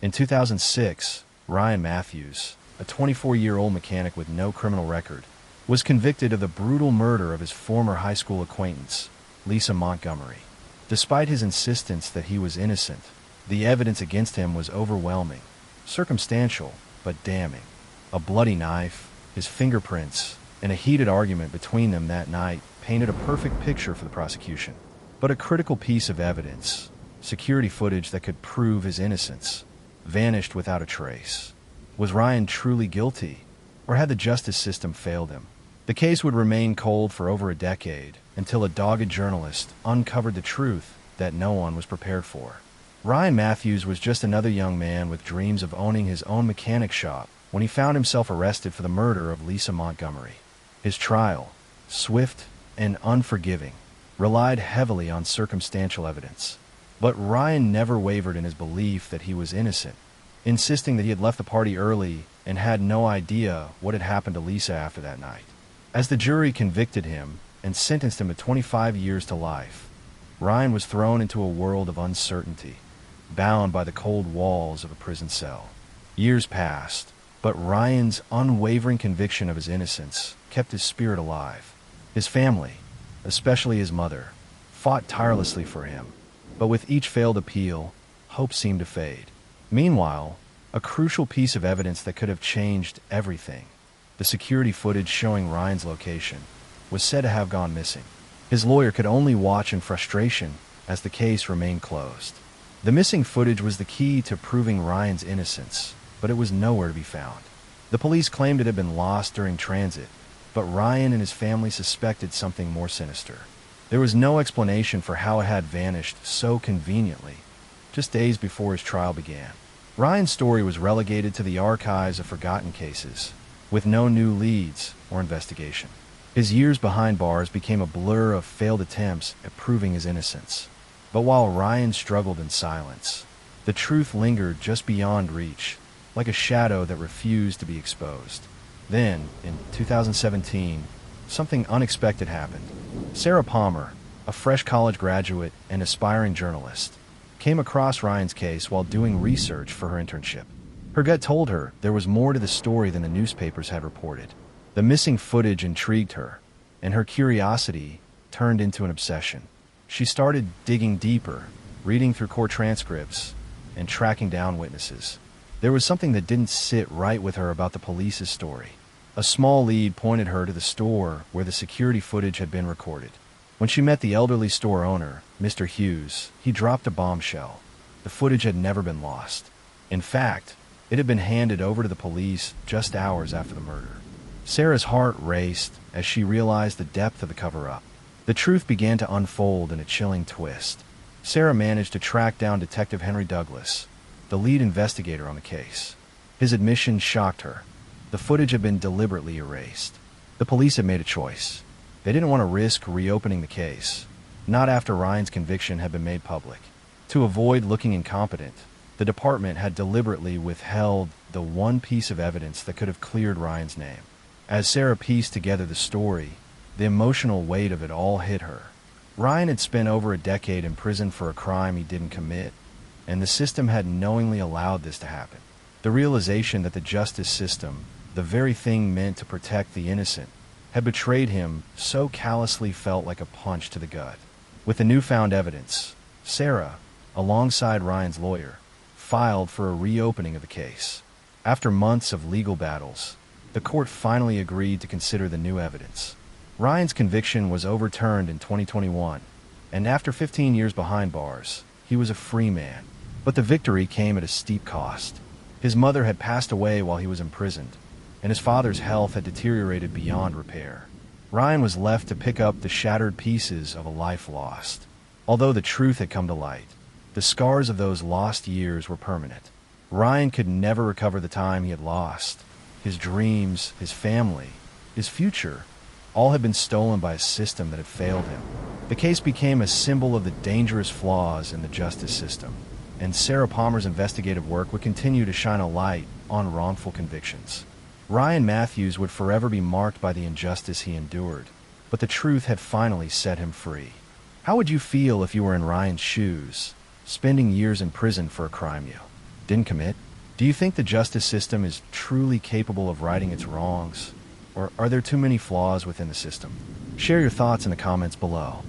In 2006, Ryan Matthews, a 24-year-old mechanic with no criminal record, was convicted of the brutal murder of his former high school acquaintance, Lisa Montgomery. Despite his insistence that he was innocent, the evidence against him was overwhelming, circumstantial, but damning. A bloody knife, his fingerprints, and a heated argument between them that night painted a perfect picture for the prosecution. But a critical piece of evidence, security footage that could prove his innocence, vanished without a trace. Was Ryan truly guilty, or had the justice system failed him? The case would remain cold for over a decade until a dogged journalist uncovered the truth that no one was prepared for. Ryan Matthews was just another young man with dreams of owning his own mechanic shop when he found himself arrested for the murder of Lisa Montgomery. His trial, swift and unforgiving, relied heavily on circumstantial evidence. But Ryan never wavered in his belief that he was innocent, insisting that he had left the party early and had no idea what had happened to Lisa after that night. As the jury convicted him and sentenced him to 25 years to life, Ryan was thrown into a world of uncertainty, bound by the cold walls of a prison cell. Years passed, but Ryan's unwavering conviction of his innocence kept his spirit alive. His family, especially his mother, fought tirelessly for him, but with each failed appeal, hope seemed to fade. Meanwhile, a crucial piece of evidence that could have changed everything, the security footage showing Ryan's location, was said to have gone missing. His lawyer could only watch in frustration as the case remained closed. The missing footage was the key to proving Ryan's innocence, but it was nowhere to be found. The police claimed it had been lost during transit, but Ryan and his family suspected something more sinister. There was no explanation for how it had vanished so conveniently, just days before his trial began. Ryan's story was relegated to the archives of forgotten cases, with no new leads or investigation. His years behind bars became a blur of failed attempts at proving his innocence. But while Ryan struggled in silence, the truth lingered just beyond reach, like a shadow that refused to be exposed. Then, in 2017, something unexpected happened. Sarah Palmer, a fresh college graduate and aspiring journalist, came across Ryan's case while doing research for her internship. Her gut told her there was more to the story than the newspapers had reported. The missing footage intrigued her, and her curiosity turned into an obsession. She started digging deeper, reading through court transcripts, and tracking down witnesses. There was something that didn't sit right with her about the police's story. A small lead pointed her to the store where the security footage had been recorded. When she met the elderly store owner, Mr. Hughes, he dropped a bombshell. The footage had never been lost. In fact, it had been handed over to the police just hours after the murder. Sarah's heart raced as she realized the depth of the cover-up. The truth began to unfold in a chilling twist. Sarah managed to track down Detective Henry Douglas, the lead investigator on the case. His admission shocked her. The footage had been deliberately erased. The police had made a choice. They didn't want to risk reopening the case, not after Ryan's conviction had been made public. To avoid looking incompetent, the department had deliberately withheld the one piece of evidence that could have cleared Ryan's name. As Sarah pieced together the story, the emotional weight of it all hit her. Ryan had spent over a decade in prison for a crime he didn't commit, and the system had knowingly allowed this to happen. The realization that the justice system, the very thing meant to protect the innocent, had betrayed him so callously felt like a punch to the gut. With the newfound evidence, Sarah, alongside Ryan's lawyer, filed for a reopening of the case. After months of legal battles, the court finally agreed to consider the new evidence. Ryan's conviction was overturned in 2021, and after 15 years behind bars, he was a free man. But the victory came at a steep cost. His mother had passed away while he was imprisoned, and his father's health had deteriorated beyond repair. Ryan was left to pick up the shattered pieces of a life lost. Although the truth had come to light, the scars of those lost years were permanent. Ryan could never recover the time he had lost. His dreams, his family, his future, all had been stolen by a system that had failed him. The case became a symbol of the dangerous flaws in the justice system, and Sarah Palmer's investigative work would continue to shine a light on wrongful convictions. Ryan Matthews would forever be marked by the injustice he endured, but the truth had finally set him free. How would you feel if you were in Ryan's shoes, spending years in prison for a crime you didn't commit? Do you think the justice system is truly capable of righting its wrongs? Or are there too many flaws within the system? Share your thoughts in the comments below.